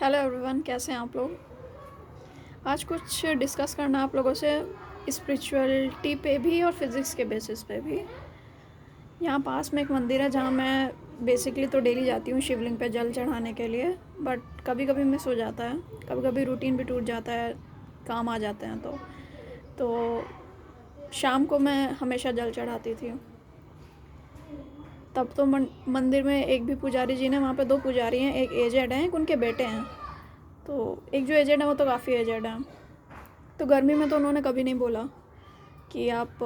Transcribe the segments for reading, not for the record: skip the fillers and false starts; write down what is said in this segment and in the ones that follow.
Hello everyone, कैसे हैं आप लोग। आज कुछ डिस्कस करना आप लोगों से स्पिरिचुअलिटी पे भी और फिज़िक्स के बेसिस पे भी। यहाँ पास में एक मंदिर है जहाँ मैं बेसिकली तो डेली जाती हूँ शिवलिंग पे जल चढ़ाने के लिए, बट कभी कभी मिस हो जाता है, कभी कभी रूटीन भी टूट जाता है, काम आ जाते हैं तो शाम को मैं हमेशा जल चढ़ाती थी। तब तो मंदिर में एक भी पुजारी जी ने, वहाँ पे 2 पुजारी हैं, एक एजेड हैं, एक उनके बेटे हैं। तो एक जो एजेड है वो तो काफ़ी एजेड है, तो गर्मी में तो उन्होंने कभी नहीं बोला कि आप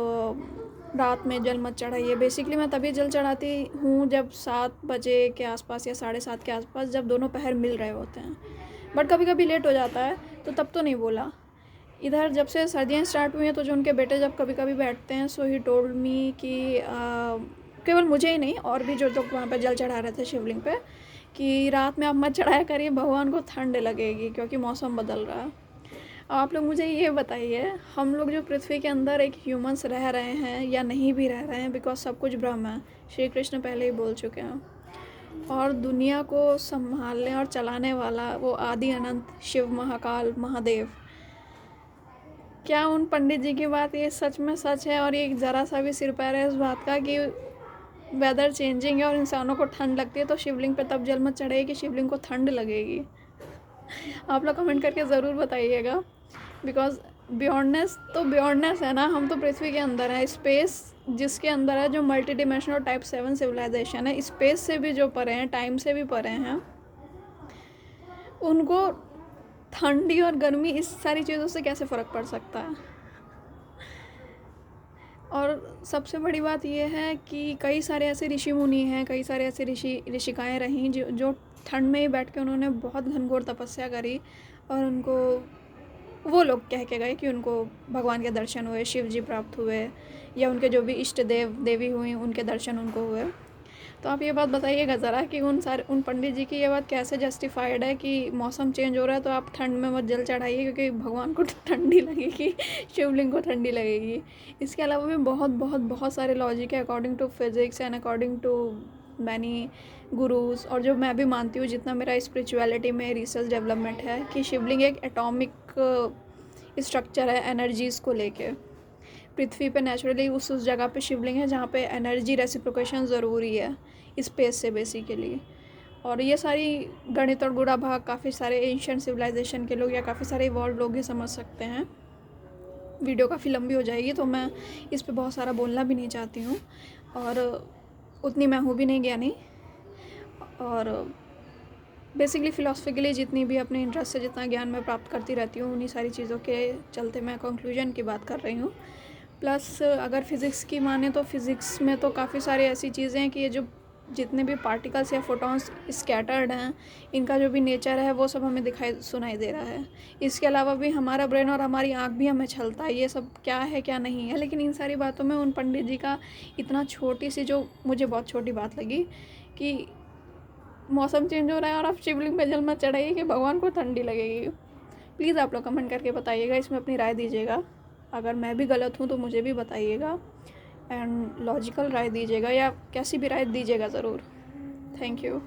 रात में जल मत चढ़ाइए। बेसिकली मैं तभी जल चढ़ाती हूँ जब 7 बजे के आसपास या 7:30 के आसपास, जब दोनों पहर मिल रहे होते हैं। बट कभी कभी लेट हो जाता है तो तब तो नहीं बोला। इधर जब से सर्दियाँ स्टार्ट हुई हैं तो जो उनके बेटे जब कभी कभी बैठते हैं, सो ही टोल्ड मी कि केवल मुझे ही नहीं, और भी जो लोग वहाँ पर जल चढ़ा रहे थे शिवलिंग पे, कि रात में आप मत चढ़ाया करिए, भगवान को ठंड लगेगी क्योंकि मौसम बदल रहा है। आप लोग मुझे ये बताइए, हम लोग जो पृथ्वी के अंदर एक ह्यूमंस रह रहे हैं या नहीं भी रह रहे हैं, बिकॉज सब कुछ ब्रह्म है, श्री कृष्ण पहले ही बोल चुके हैं, और दुनिया को संभालने और चलाने वाला वो आदि अनंत शिव महाकाल महादेव, क्या उन पंडित जी की बात ये सच में सच है और ये ज़रा सा भी सिर पैर है इस बात का कि वेदर चेंजिंग है और इंसानों को ठंड लगती है तो शिवलिंग पे तब जल मत चढ़ेगी कि शिवलिंग को ठंड लगेगी। आप लोग कमेंट करके ज़रूर बताइएगा, बिकॉज बियॉन्डनेस तो बियॉन्डनेस है ना, हम तो पृथ्वी के अंदर है, स्पेस जिसके अंदर है, जो मल्टी डिमेंशनल टाइप 7 सिविलाइजेशन है, स्पेस से भी जो परे हैं, टाइम से भी परे हैं, उनको ठंडी और गर्मी इस सारी चीज़ों से कैसे फ़र्क पड़ सकता है। और सबसे बड़ी बात यह है कि कई सारे ऐसे ऋषि मुनि हैं, कई सारे ऐसे ऋषिकाएँ रहीं जो ठंड में ही बैठ के उन्होंने बहुत घनघोर तपस्या करी, और उनको वो लोग कह के गए कि उनको भगवान के दर्शन हुए, शिव जी प्राप्त हुए, या उनके जो भी इष्ट देव देवी हुई उनके दर्शन उनको हुए। तो आप ये बात बताइएगा ज़रा कि उन पंडित जी की ये बात कैसे जस्टिफाइड है कि मौसम चेंज हो रहा है तो आप ठंड में मत जल चढ़ाइए क्योंकि भगवान को ठंडी लगेगी, शिवलिंग को ठंडी लगेगी। इसके अलावा भी बहुत बहुत बहुत सारे लॉजिक है according to physics and according to many gurus, और जो मैं भी मानती हूँ, जितना मेरा स्पिरिचुअलिटी में रिसर्च डेवलपमेंट है, कि शिवलिंग एक एटॉमिक स्ट्रक्चर है एनर्जीज़ को लेके। पृथ्वी पे नेचुरली उस जगह पे शिवलिंग है जहाँ पे एनर्जी रेसिप्रोकेशन ज़रूरी है स्पेस से बेसिकली। और ये सारी गणित और गुणा भाग काफ़ी सारे एंशिएंट सिविलाइजेशन के लोग या काफ़ी सारे इवॉल्व लोग ही समझ सकते हैं। वीडियो काफ़ी लंबी हो जाएगी तो मैं इस पे बहुत सारा बोलना भी नहीं चाहती हूँ, और उतनी मैं हूँ भी नहीं ज्ञानी। और बेसिकली फ़िलासफ़ी के लिए जितनी भी अपने इंटरेस्ट से जितना ज्ञान मैं प्राप्त करती रहती हूँ, उन्हीं सारी चीज़ों के चलते मैं कंक्लूजन की बात कर रही हूँ। प्लस अगर फ़िज़िक्स की माने तो फ़िज़िक्स में तो काफ़ी सारी ऐसी चीज़ें हैं कि ये जो जितने भी पार्टिकल्स या फोटॉन्स स्कैटर्ड हैं, इनका जो भी नेचर है वो सब हमें दिखाई सुनाई दे रहा है। इसके अलावा भी हमारा ब्रेन और हमारी आँख भी हमें छलता है, ये सब क्या है क्या नहीं है। लेकिन इन सारी बातों में उन पंडित जी का इतना छोटी सी, जो मुझे बहुत छोटी बात लगी, कि मौसम चेंज हो रहा है और आप शिवलिंग पे जल मत चढ़ाइए कि भगवान को ठंडी लगेगी। प्लीज़ आप लोग कमेंट करके बताइएगा, इसमें अपनी राय दीजिएगा। अगर मैं भी गलत हूँ तो मुझे भी बताइएगा, एंड लॉजिकल राय दीजिएगा या कैसी भी राय दीजिएगा ज़रूर। Thank you.